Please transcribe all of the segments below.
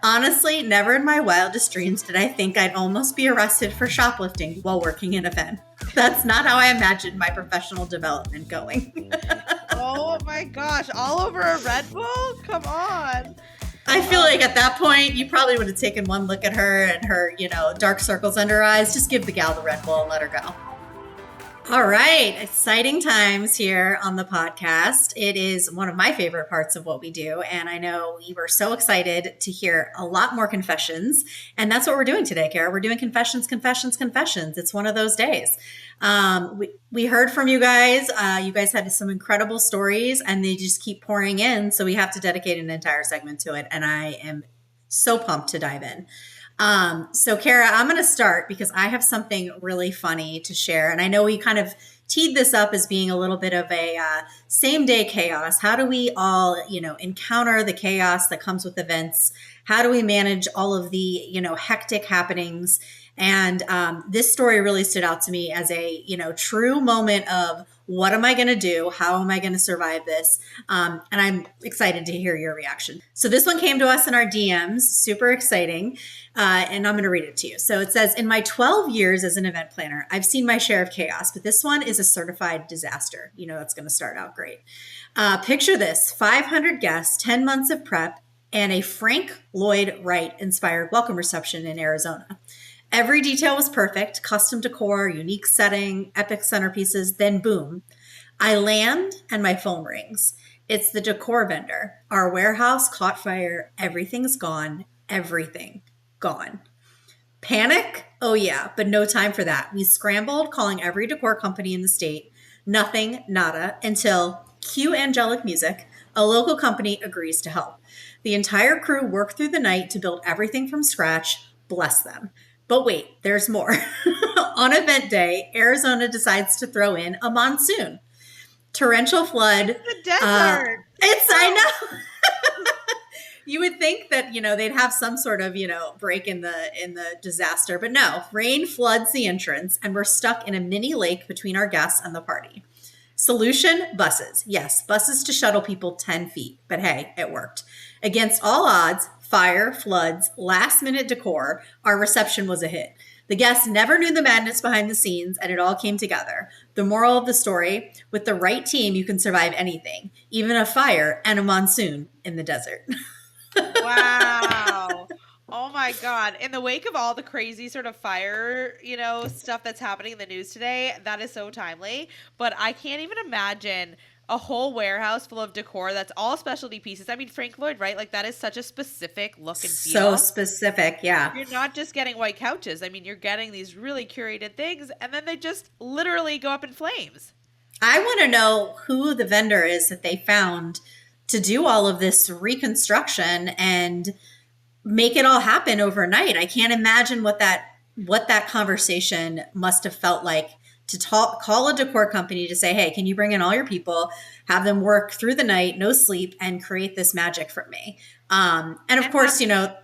Honestly, never in my wildest dreams did I think I'd almost be arrested for shoplifting while working in a ven. That's not how I imagined my professional development going. Oh my gosh, all over a Red Bull? Come on. I feel like at that point, you probably would have taken one look at her and her, dark circles under her eyes. Just give the gal the Red Bull and let her go. All right, exciting times here on the podcast. It is one of my favorite parts of what we do, and I know we were so excited to hear a lot more confessions, and that's what we're doing today, Kara. We're doing confessions. It's one of those days. We heard from you guys. You guys had some incredible stories, and they just keep pouring in, so we have to dedicate an entire segment to it, and I am so pumped to dive in. So Kara, I'm going to start because I have something really funny to share. And I know we kind of teed this up as being a little bit of a same day chaos. How do we all, encounter the chaos that comes with events? How do we manage all of the, hectic happenings? And this story really stood out to me as a, true moment of what am I going to do? How am I going to survive this? And I'm excited to hear your reaction. So this one came to us in our DMs, super exciting. And I'm going to read it to you. So it says, in my 12 years as an event planner, I've seen my share of chaos, but this one is a certified disaster. That's going to start out great. Picture this, 500 guests, 10 months of prep, and a Frank Lloyd Wright inspired welcome reception in Arizona. Every detail was perfect, custom decor, unique setting, epic centerpieces, then boom, I land and my phone rings. It's the decor vendor. Our warehouse caught fire. Everything's gone. Everything gone. Panic? Oh yeah, but no time for that. We scrambled, calling every decor company in the state. Nothing, nada, until cue angelic music. A local company agrees to help. The entire crew worked through the night to build everything from scratch. Bless them. But wait, there's more. On event day, Arizona decides to throw in a monsoon. Torrential flood. It's the desert. I know. You would think that, they'd have some sort of, break in the disaster, but no, rain floods the entrance and we're stuck in a mini lake between our guests and the party. Solution, buses. Yes, buses to shuttle people 10 feet, but hey, it worked. Against all odds, fire, floods, last minute decor, our reception was a hit. The guests never knew the madness behind the scenes, and it all came together. The moral of the story, with the right team, you can survive anything, even a fire and a monsoon in the desert. Wow. Oh my God. In the wake of all the crazy sort of fire, stuff that's happening in the news today, that is so timely. But I can't even imagine a whole warehouse full of decor that's all specialty pieces. I mean, Frank Lloyd, right? Like that is such a specific look and feel. So specific, yeah. You're not just getting white couches. I mean, you're getting these really curated things, and then they just literally go up in flames. I want to know who the vendor is that they found to do all of this reconstruction and make it all happen overnight. I can't imagine what that conversation must have felt like to call a decor company to say, hey, can you bring in all your people, have them work through the night, no sleep, and create this magic for me? And of course, go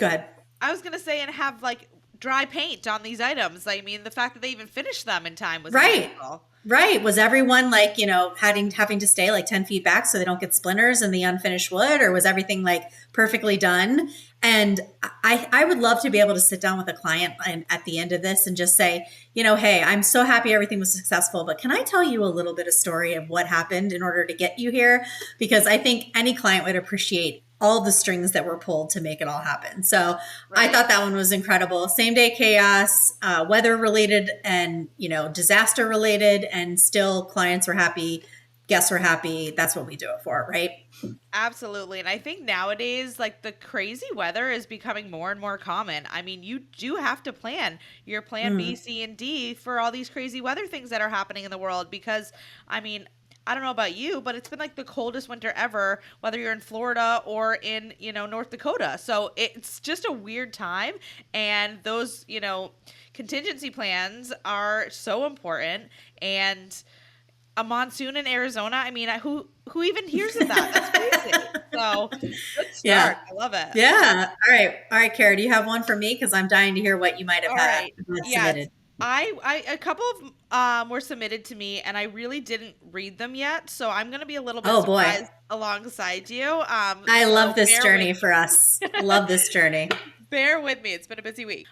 ahead. I was going to say, and have like dry paint on these items. I mean, the fact that they even finished them in time was right. incredible. Right. Was everyone like, having to stay like 10 feet back so they don't get splinters in the unfinished wood, or was everything like perfectly done? And I would love to be able to sit down with a client at the end of this and just say, hey, I'm so happy everything was successful, but can I tell you a little bit of story of what happened in order to get you here? Because I think any client would appreciate all the strings that were pulled to make it all happen. So right. I thought that one was incredible. Same day chaos, weather related and, disaster related, and still clients were happy. Guests were happy. That's what we do it for, right? Absolutely. And I think nowadays, like the crazy weather is becoming more and more common. I mean, you do have to plan your plan B, C, and D for all these crazy weather things that are happening in the world. Because, I mean, I don't know about you, but it's been like the coldest winter ever, whether you're in Florida or in, North Dakota. So it's just a weird time. And those, contingency plans are so important. And a monsoon in Arizona, I mean, who even hears of that? That's crazy. So good start. Yeah. I love it. Yeah. All right, Kara, do you have one for me? Because I'm dying to hear what you might have had submitted. I a couple of were submitted to me, and I really didn't read them yet, so I'm gonna be a little bit Oh boy. surprised alongside you. I love So this journey for us. Love this journey. bear with me. It's been a busy week.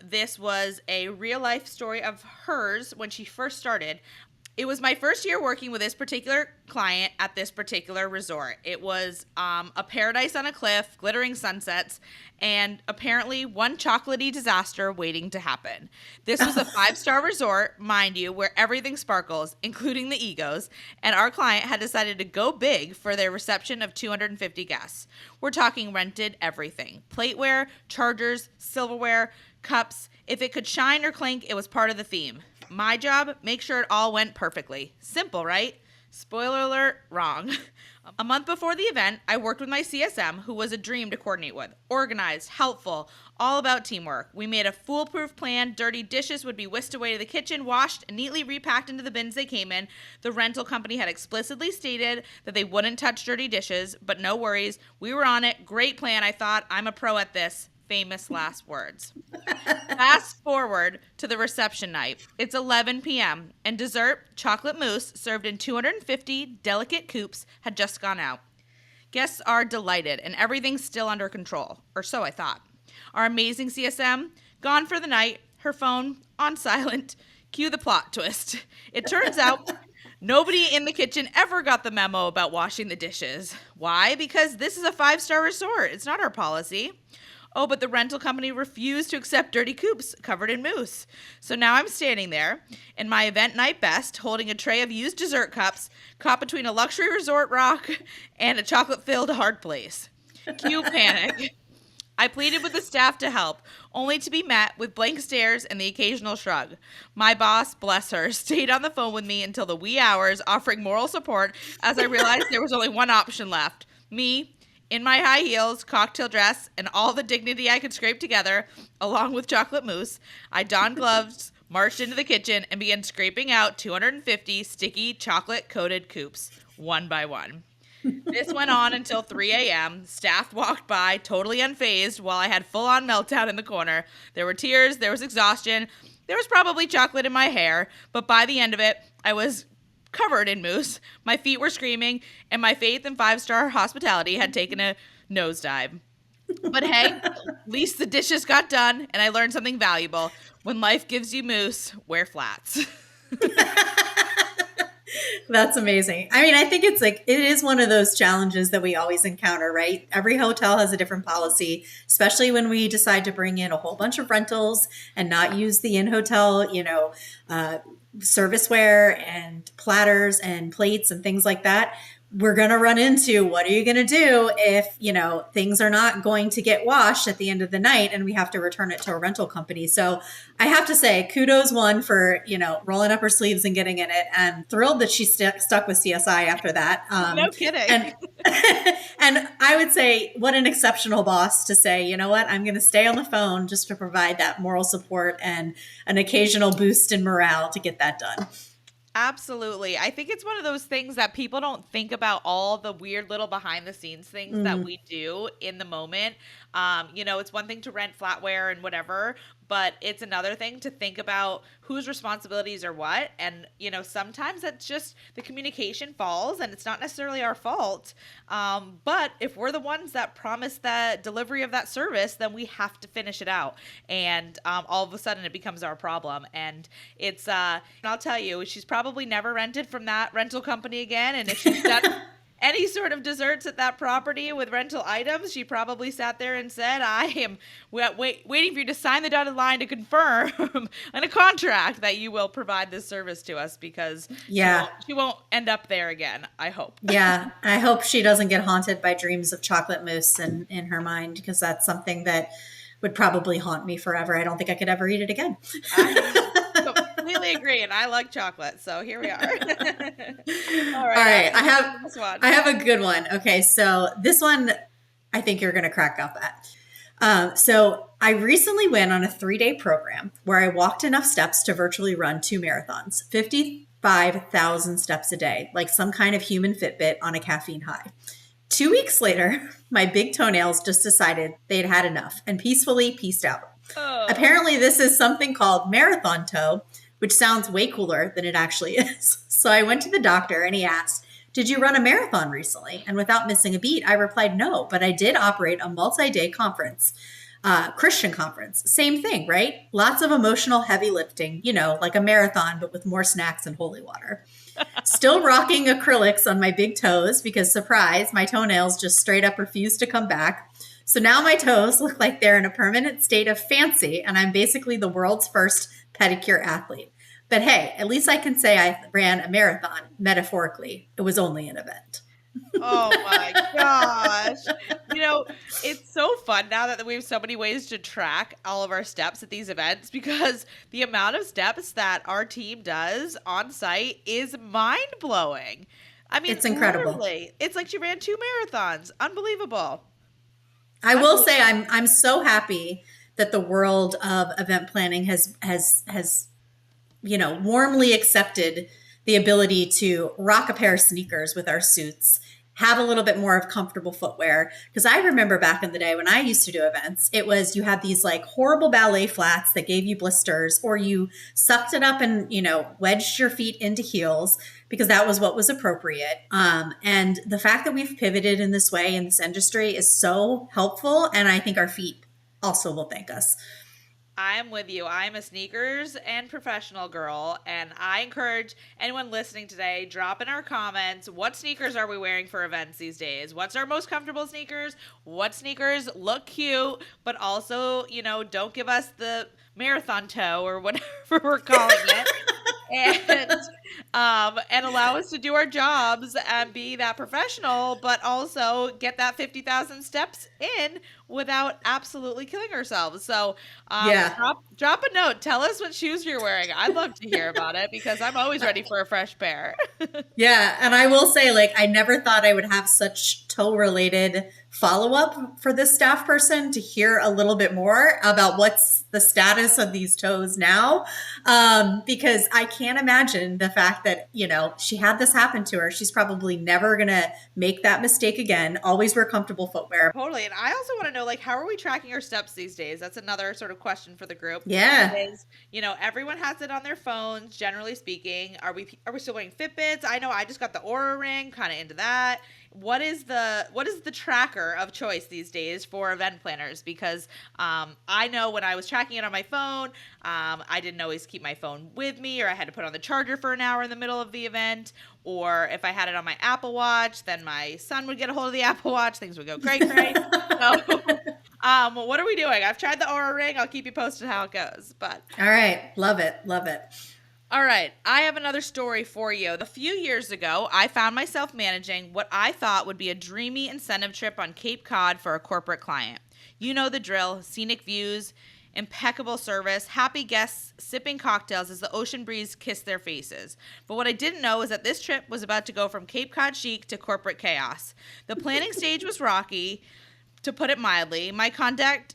This was a real life story of hers when she first started. It was my first year working with this particular client at this particular resort. It was a paradise on a cliff, glittering sunsets, and apparently one chocolatey disaster waiting to happen. This was a 5-star resort, mind you, where everything sparkles, including the egos, and our client had decided to go big for their reception of 250 guests. We're talking rented everything: plateware, chargers, silverware, cups. If it could shine or clink, it was part of the theme. My job, make sure it all went perfectly. Simple, right? Spoiler alert, wrong. A month before the event, I worked with my CSM, who was a dream to coordinate with. Organized, helpful, all about teamwork. We made a foolproof plan. Dirty dishes would be whisked away to the kitchen, washed, and neatly repacked into the bins they came in. The rental company had explicitly stated that they wouldn't touch dirty dishes, but no worries. We were on it. Great plan, I thought. I'm a pro at this. Famous last words. Fast forward to the reception night. It's 11 p.m. and dessert, chocolate mousse, served in 250 delicate coupes, had just gone out. Guests are delighted and everything's still under control, or so I thought. Our amazing CSM, gone for the night, her phone on silent. Cue the plot twist. It turns out nobody in the kitchen ever got the memo about washing the dishes. Why? Because this is a 5-star resort. It's not our policy. Oh, but the rental company refused to accept dirty coupes covered in mousse. So now I'm standing there in my event night best, holding a tray of used dessert cups, caught between a luxury resort rock and a chocolate-filled hard place. Cue panic. I pleaded with the staff to help, only to be met with blank stares and the occasional shrug. My boss, bless her, stayed on the phone with me until the wee hours, offering moral support as I realized there was only one option left. Me, in my high heels, cocktail dress, and all the dignity I could scrape together, along with chocolate mousse, I donned gloves, marched into the kitchen, and began scraping out 250 sticky chocolate-coated coupes, one by one. This went on until 3 a.m. Staff walked by, totally unfazed, while I had full-on meltdown in the corner. There were tears, there was exhaustion, there was probably chocolate in my hair, but by the end of it, I was covered in mousse, my feet were screaming, and my faith in 5-star hospitality had taken a nosedive. But hey, at least the dishes got done, and I learned something valuable. When life gives you mousse, wear flats. That's amazing. I mean, I think it's like, it is one of those challenges that we always encounter, right? Every hotel has a different policy, especially when we decide to bring in a whole bunch of rentals and not use the in-hotel, serviceware and platters and plates and things like that. We're going to run into, what are you going to do if, things are not going to get washed at the end of the night and we have to return it to a rental company. So I have to say, kudos one for, rolling up her sleeves and getting in it, and thrilled that she stuck with CSI after that. No kidding. And, and I would say, what an exceptional boss to say, you know what, I'm going to stay on the phone just to provide that moral support and an occasional boost in morale to get that done. Absolutely. I think it's one of those things that people don't think about, all the weird little behind the scenes things that we do in the moment. It's one thing to rent flatware and whatever, but it's another thing to think about whose responsibilities are what. And, sometimes that's just the communication falls and it's not necessarily our fault. But if we're the ones that promise the delivery of that service, then we have to finish it out. And all of a sudden it becomes our problem. And it's, and I'll tell you, she's probably never rented from that rental company again. And if she's done any sort of desserts at that property with rental items, she probably sat there and said, I am waiting for you to sign the dotted line to confirm in a contract that you will provide this service to us, because she won't end up there again, I hope. Yeah, I hope she doesn't get haunted by dreams of chocolate mousse in her mind, because that's something that would probably haunt me forever. I don't think I could ever eat it again. I completely agree, and I like chocolate, so here we are. All right. I have a good one. Okay, so this one I think you're going to crack up at. So I recently went on a 3-day program where I walked enough steps to virtually run 2 marathons, 55,000 steps a day, like some kind of human Fitbit on a caffeine high. 2 weeks later, my big toenails just decided they'd had enough and peacefully peaced out. Oh. Apparently, this is something called marathon toe, which sounds way cooler than it actually is. So I went to the doctor and he asked, "Did you run a marathon recently?" And without missing a beat, I replied, "No, but I did operate a multi day conference, Christian conference." Same thing, right? Lots of emotional heavy lifting, like a marathon, but with more snacks and holy water. Still rocking acrylics on my big toes because, surprise, my toenails just straight up refuse to come back. So now my toes look like they're in a permanent state of fancy, and I'm basically the world's first pedicure athlete. But hey, at least I can say I ran a marathon, metaphorically. It was only an event. Oh my gosh. You know, it's so fun now that we have so many ways to track all of our steps at these events because the amount of steps that our team does on site is mind blowing. I mean, It's incredible. literally, it's like she ran 2 marathons. Unbelievable. I will say I'm so happy that the world of event planning has warmly accepted the ability to rock a pair of sneakers with our suits, have a little bit more of comfortable footwear. Because I remember back in the day when I used to do events, it was you had these like horrible ballet flats that gave you blisters, or you sucked it up and, wedged your feet into heels because that was what was appropriate. And the fact that we've pivoted in this way in this industry is so helpful. And I think our feet also will thank us. I'm with you. I'm a sneakers and professional girl, and I encourage anyone listening today, drop in our comments, what sneakers are we wearing for events these days? What's our most comfortable sneakers? What sneakers look cute, but also, don't give us the marathon toe or whatever we're calling it. And allow us to do our jobs and be that professional, but also get that 50,000 steps in without absolutely killing ourselves. So drop a note. Tell us what shoes you're wearing. I'd love to hear about it because I'm always ready for a fresh pair. Yeah. And I will say, I never thought I would have such toe related follow-up for this staff person to hear a little bit more about what's the status of these toes now. Because I can't imagine the fact that, she had this happen to her. She's probably never going to make that mistake again. Always wear comfortable footwear. Totally. And I also want to know, how are we tracking our steps these days? That's another sort of question for the group. Yeah. Is, everyone has it on their phones, generally speaking. Are we still wearing Fitbits? I know I just got the Aura Ring, kind of into that. What is the tracker of choice these days for event planners? Because I know when I was tracking it on my phone, I didn't always keep my phone with me, or I had to put on the charger for an hour in the middle of the event. Or if I had it on my Apple Watch, then my son would get a hold of the Apple Watch. Things would go great. So, what are we doing? I've tried the Aura Ring. I'll keep you posted how it goes. But all right, love it. All right, I have another story for you. A few years ago, I found myself managing what I thought would be a dreamy incentive trip on Cape Cod for a corporate client. You know the drill: scenic views, impeccable service, happy guests sipping cocktails as the ocean breeze kissed their faces. But what I didn't know is that this trip was about to go from Cape Cod chic to corporate chaos. The planning stage was rocky, to put it mildly. My client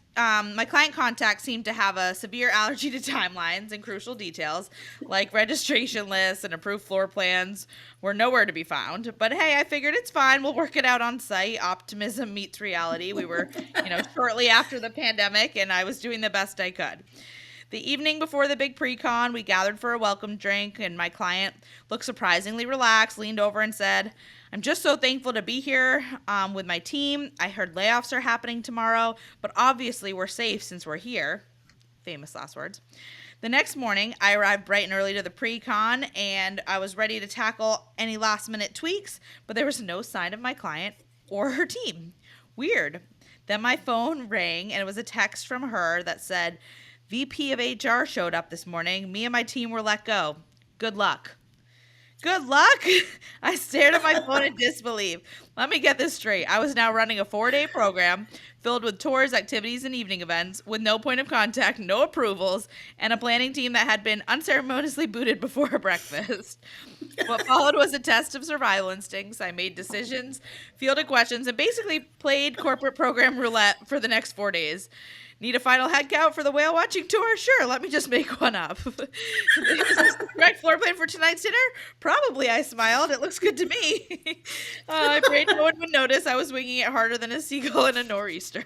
contact seemed to have a severe allergy to timelines and crucial details, like registration lists and approved floor plans were nowhere to be found. But hey, I figured it's fine. We'll work it out on site. Optimism meets reality. We were, shortly after the pandemic, and I was doing the best I could. The evening before the big pre-con, we gathered for a welcome drink, and my client looked surprisingly relaxed, leaned over and said, "I'm just so thankful to be here with my team. I heard layoffs are happening tomorrow, but obviously we're safe since we're here." Famous last words. The next morning, I arrived bright and early to the pre-con, and I was ready to tackle any last-minute tweaks, but there was no sign of my client or her team. Weird. Then my phone rang, and it was a text from her that said, "VP of HR showed up this morning. Me and my team were let go. Good luck." Good luck? I stared at my phone in disbelief. Let me get this straight. I was now running a 4-day program filled with tours, activities, and evening events with no point of contact, no approvals, and a planning team that had been unceremoniously booted before breakfast. What followed was a test of survival instincts. I made decisions, fielded questions, and basically played corporate program roulette for the next 4 days. Need a final head count for the whale watching tour? Sure, let me just make one up. Is this the correct floor plan for tonight's dinner? Probably, I smiled. It looks good to me. I prayed no one would notice I was winging it harder than a seagull in a nor'easter.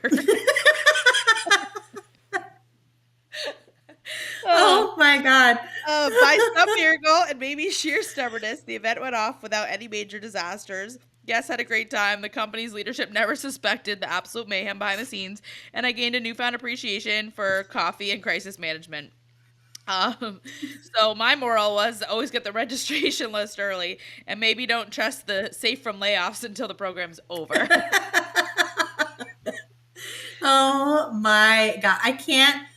my God. By some miracle and maybe sheer stubbornness, the event went off without any major disasters. Guests had a great time. The company's leadership never suspected the absolute mayhem behind the scenes, and I gained a newfound appreciation for coffee and crisis management. Um, so my moral was always get the registration list early, and maybe don't trust the safe from layoffs until the program's over. Oh my God. I can't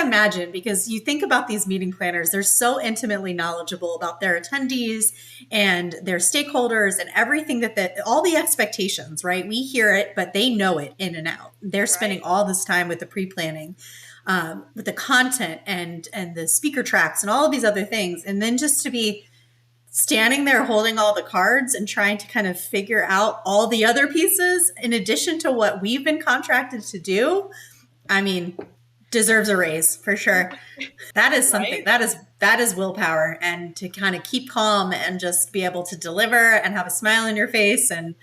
imagine, because you think about these meeting planners, they're so intimately knowledgeable about their attendees and their stakeholders and everything all the expectations, right? We hear it, but they know it in and out. They're spending all this time with the pre-planning, with the content and the speaker tracks and all of these other things. And then just to be standing there holding all the cards and trying to kind of figure out all the other pieces in addition to what we've been contracted to do. I mean, deserves a raise for sure. That is something that is willpower, and to kind of keep calm and just be able to deliver and have a smile on your face. And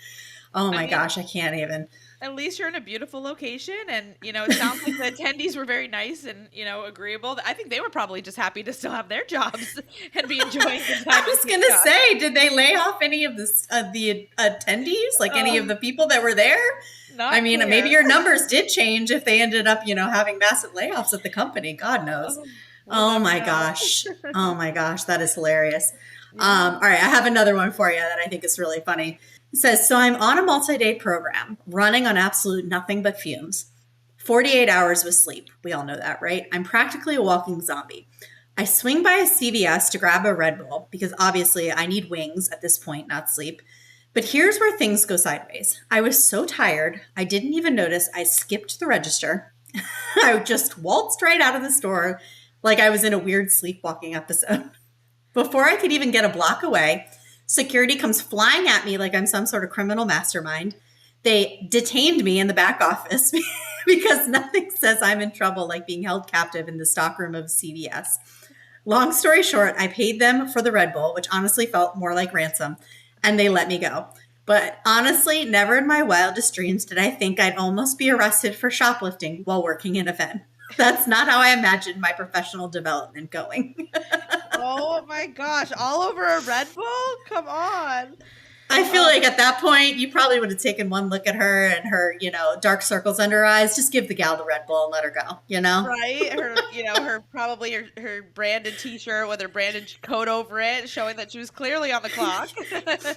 oh my gosh, I can't even. At least you're in a beautiful location, and it sounds like the attendees were very nice and agreeable. I think they were probably just happy to still have their jobs and be enjoying the time. I was gonna say, did they lay off any of the attendees, like any of the people that were there? Maybe your numbers did change if they ended up, having massive layoffs at the company. God knows. Oh my gosh. Oh my gosh, that is hilarious. All right, I have another one for you that I think is really funny. It says, so I'm on a multi-day program running on absolute nothing but fumes. 48 hours with sleep. We all know that, right? I'm practically a walking zombie. I swing by a CVS to grab a Red Bull because obviously I need wings at this point, not sleep. But here's where things go sideways. I was so tired, I didn't even notice I skipped the register. I just waltzed right out of the store like I was in a weird sleepwalking episode. Before I could even get a block away, security comes flying at me like I'm some sort of criminal mastermind. They detained me in the back office because nothing says I'm in trouble like being held captive in the stockroom of CVS. Long story short, I paid them for the Red Bull, which honestly felt more like ransom, and they let me go. But honestly, never in my wildest dreams did I think I'd almost be arrested for shoplifting while working in a vet. That's not how I imagined my professional development going. Oh my gosh, all over a Red Bull? Come on. I feel like at that point, you probably would have taken one look at her and her, dark circles under her eyes. Just give the gal the Red Bull and let her go, Right? Her branded t-shirt with her branded coat over it, showing that she was clearly on the clock.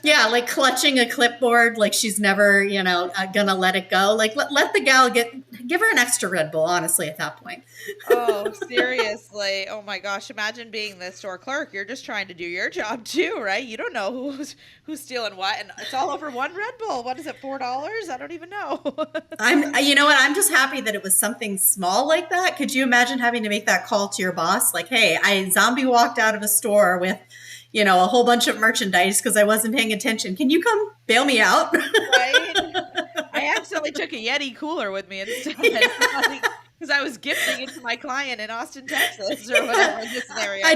Yeah, like clutching a clipboard, like she's never, gonna let it go. Like let the gal give her an extra Red Bull, honestly, at that point. Oh, seriously. Oh my gosh. Imagine being the store clerk. You're just trying to do your job too, right? You don't know who's stealing what, and it's all over one Red Bull. What is it, $4? I don't even know. I'm just happy that it was something small like that. Could you imagine having to make that call to your boss? Like, hey, I zombie walked out of a store with, a whole bunch of merchandise because I wasn't paying attention. Can you come bail me out? Right? I accidentally took a Yeti cooler with me instead. Yeah. Because I was gifting it to my client in Austin, Texas, or whatever this scenario.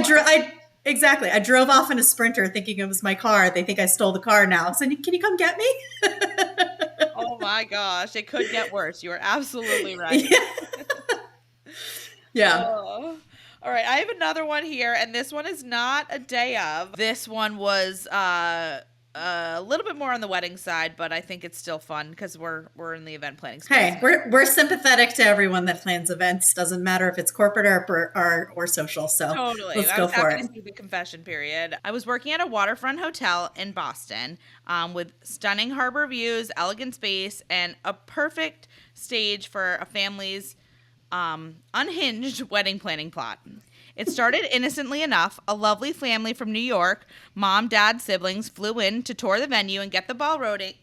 Exactly. I drove off in a Sprinter thinking it was my car. They think I stole the car now. So can you come get me? Oh my gosh. It could get worse. You are absolutely right. Yeah. Oh. All right. I have another one here, and this one is not a day of. This one was a little bit more on the wedding side, but I think it's still fun because we're in the event planning space. Hey, we're sympathetic to everyone that plans events. Doesn't matter if it's corporate or social. So totally, let's go for it. The confession period. I was working at a waterfront hotel in Boston, with stunning harbor views, elegant space, and a perfect stage for a family's unhinged wedding planning plot. It started innocently enough. A lovely family from New York, mom, dad, siblings, flew in to tour the venue and get the ball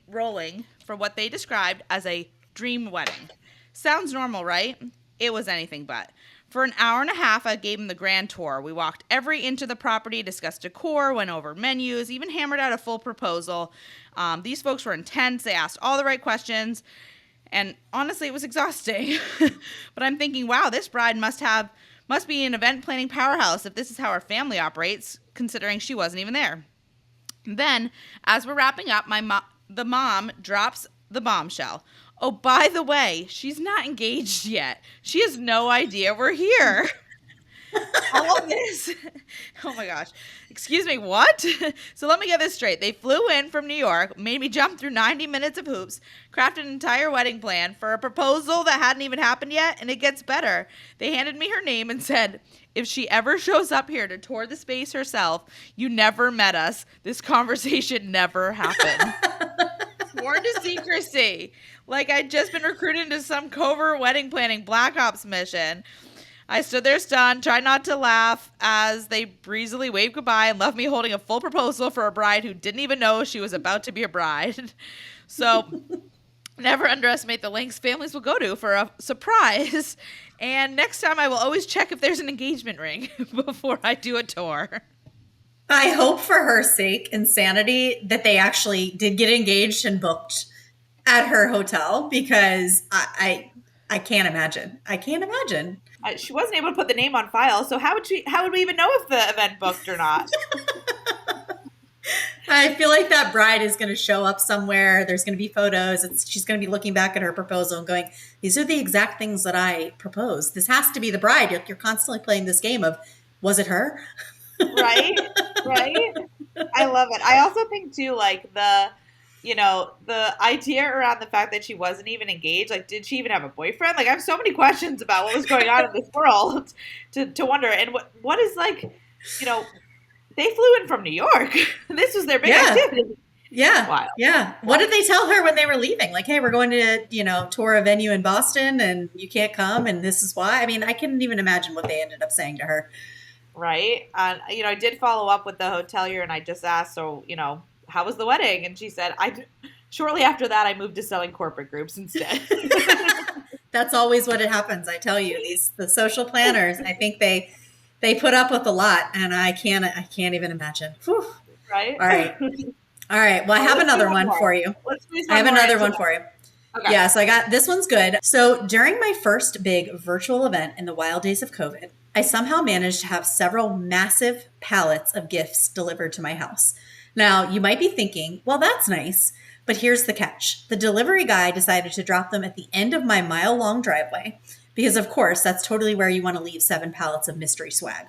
rolling for what they described as a dream wedding. Sounds normal, right? It was anything but. For an hour and a half, I gave them the grand tour. We walked every inch of the property, discussed decor, went over menus, even hammered out a full proposal. These folks were intense. They asked all the right questions. And honestly, it was exhausting. But I'm thinking, wow, this bride must be an event planning powerhouse if this is how her family operates, considering she wasn't even there. Then, as we're wrapping up, the mom drops the bombshell. Oh, by the way, she's not engaged yet. She has no idea we're here. All of this. Oh my gosh. Excuse me, what? So let me get this straight. They flew in from New York, made me jump through 90 minutes of hoops, crafted an entire wedding plan for a proposal that hadn't even happened yet, and it gets better. They handed me her name and said, if she ever shows up here to tour the space herself, you never met us. This conversation never happened. Sworn to secrecy. Like I'd just been recruited into some covert wedding planning Black Ops mission. I stood there stunned, tried not to laugh as they breezily waved goodbye and left me holding a full proposal for a bride who didn't even know she was about to be a bride. So never underestimate the lengths families will go to for a surprise. And next time I will always check if there's an engagement ring before I do a tour. I hope for her sake and sanity that they actually did get engaged and booked at her hotel, because I can't imagine. I can't imagine. She wasn't able to put the name on file, so how would we even know if the event booked or not? I feel like that bride is going to show up somewhere. There's going to be photos. She's going to be looking back at her proposal and going, these are the exact things that I proposed. This has to be the bride. You're constantly playing this game of, was it her? Right? Right? I love it. I also think too, like the idea around the fact that she wasn't even engaged, like, did she even have a boyfriend? Like, I have so many questions about what was going on in this world to wonder. And what is like, they flew in from New York. This was their big activity. Yeah. Wow. Yeah. What did they tell her when they were leaving? Like, hey, we're going to, tour a venue in Boston and you can't come. And this is why. I mean, I couldn't even imagine what they ended up saying to her. Right. I did follow up with the hotelier and I just asked, so, how was the wedding? And she said, shortly after that, I moved to selling corporate groups instead. That's always what it happens. I tell you, the social planners, I think they put up with a lot, and I can't even imagine. Whew. Right. All right. Well, I have another one for you. I have another one for you. Okay. Yeah. So this one's good. So during my first big virtual event in the wild days of COVID, I somehow managed to have several massive pallets of gifts delivered to my house. Now, you might be thinking, well, that's nice, but here's the catch. The delivery guy decided to drop them at the end of my mile-long driveway because, of course, that's totally where you want to leave 7 pallets of mystery swag.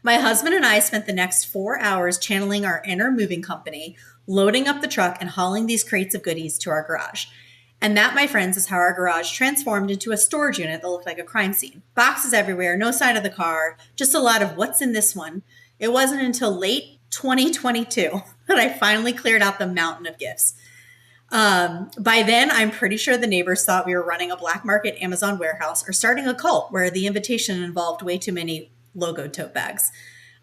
My husband and I spent the next 4 hours channeling our inner moving company, loading up the truck and hauling these crates of goodies to our garage. And that, my friends, is how our garage transformed into a storage unit that looked like a crime scene. Boxes everywhere, no sign of the car, just a lot of what's in this one. It wasn't until late 2022 that I finally cleared out the mountain of gifts. By then, I'm pretty sure the neighbors thought we were running a black market Amazon warehouse or starting a cult where the invitation involved way too many logo tote bags.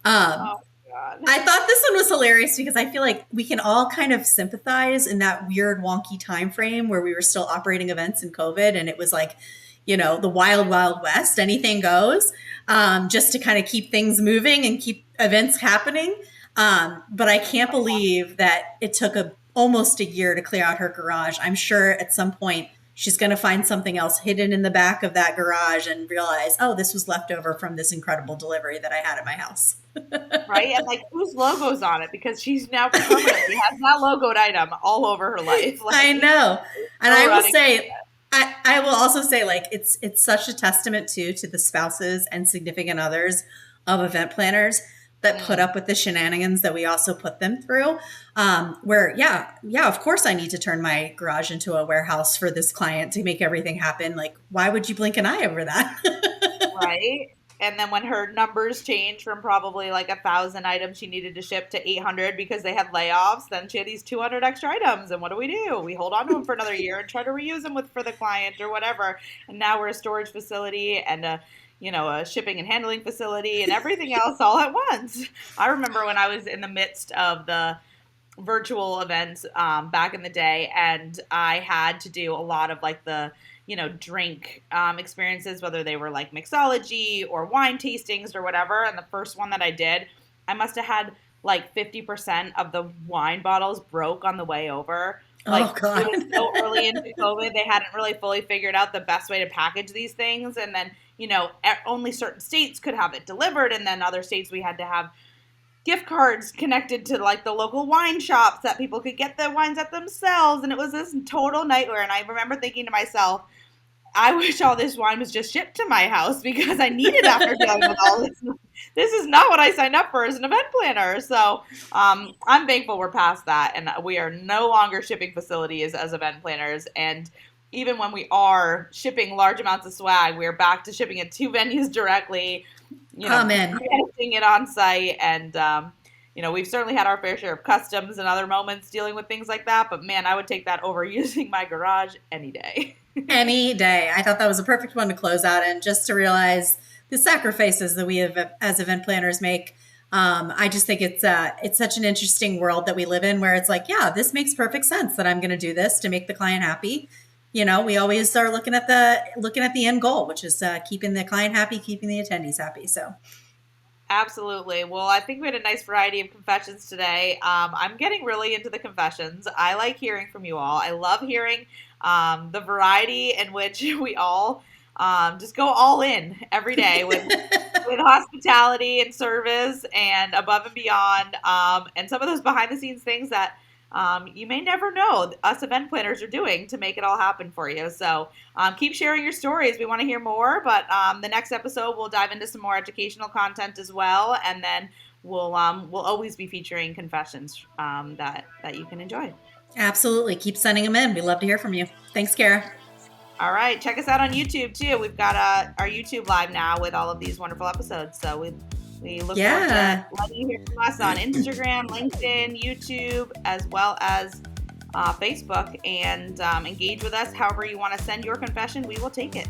Oh, God. I thought this one was hilarious because I feel like we can all kind of sympathize in that weird, wonky time frame where we were still operating events in COVID, and it was like, the wild, wild west, anything goes, just to kind of keep things moving and keep events happening. But I can't believe that it took almost a year to clear out her garage. I'm sure at some point she's going to find something else hidden in the back of that garage and realize, oh, this was left over from this incredible delivery that I had at my house. Right? And like, whose logo's on it? Because she's now permanently has that logoed item all over her life. Like, I know. And I will say, I will also say, like, it's such a testament to the spouses and significant others of event planners that put up with the shenanigans that we also put them through. Where, of course I need to turn my garage into a warehouse for this client to make everything happen. Like, why would you blink an eye over that? Right. And then when her numbers changed from probably like 1,000 items she needed to ship to 800 because they had layoffs, then she had these 200 extra items. And what do? We hold on to them for another year and try to reuse them for the client or whatever. And now we're a storage facility and a shipping and handling facility and everything else all at once. I remember when I was in the midst of the virtual events back in the day, and I had to do a lot of like the drink experiences, whether they were like mixology or wine tastings or whatever. And the first one that I did, I must have had like 50% of the wine bottles broke on the way over. Like, oh, God. It was so early into COVID, they hadn't really fully figured out the best way to package these things. And then, only certain states could have it delivered. And then other states we had to have gift cards connected to like the local wine shops that people could get the wines at themselves. And it was this total nightmare. And I remember thinking to myself, I wish all this wine was just shipped to my house because I need it after dealing with all this. This is not what I signed up for as an event planner. So I'm thankful we're past that, and we are no longer shipping facilities as event planners. And even when we are shipping large amounts of swag, we're back to shipping it to venues directly, managing it on site. And, we've certainly had our fair share of customs and other moments dealing with things like that. But man, I would take that over using my garage any day. Any day. I thought that was a perfect one to close out, and just to realize the sacrifices that we have as event planners make. I just think it's such an interesting world that we live in, where it's like, yeah, this makes perfect sense that I'm going to do this to make the client happy. We always are looking at the end goal, which is keeping the client happy, keeping the attendees happy. So. Absolutely. Well, I think we had a nice variety of confessions today. I'm getting really into the confessions. I like hearing from you all. I love hearing the variety in which we all just go all in every day with hospitality and service and above and beyond. And some of those behind the scenes things that you may never know us event planners are doing to make it all happen for you. So keep sharing your stories. We want to hear more, but the next episode we'll dive into some more educational content as well, and then we'll always be featuring confessions that you can enjoy. Absolutely. Keep sending them in. We'd love to hear from you. Thanks, Kara. All right. Check us out on YouTube too. We've got our YouTube live now with all of these wonderful episodes. So we look forward to letting you hear from us on Instagram, LinkedIn, YouTube, as well as Facebook, and engage with us however you want to send your confession. We will take it.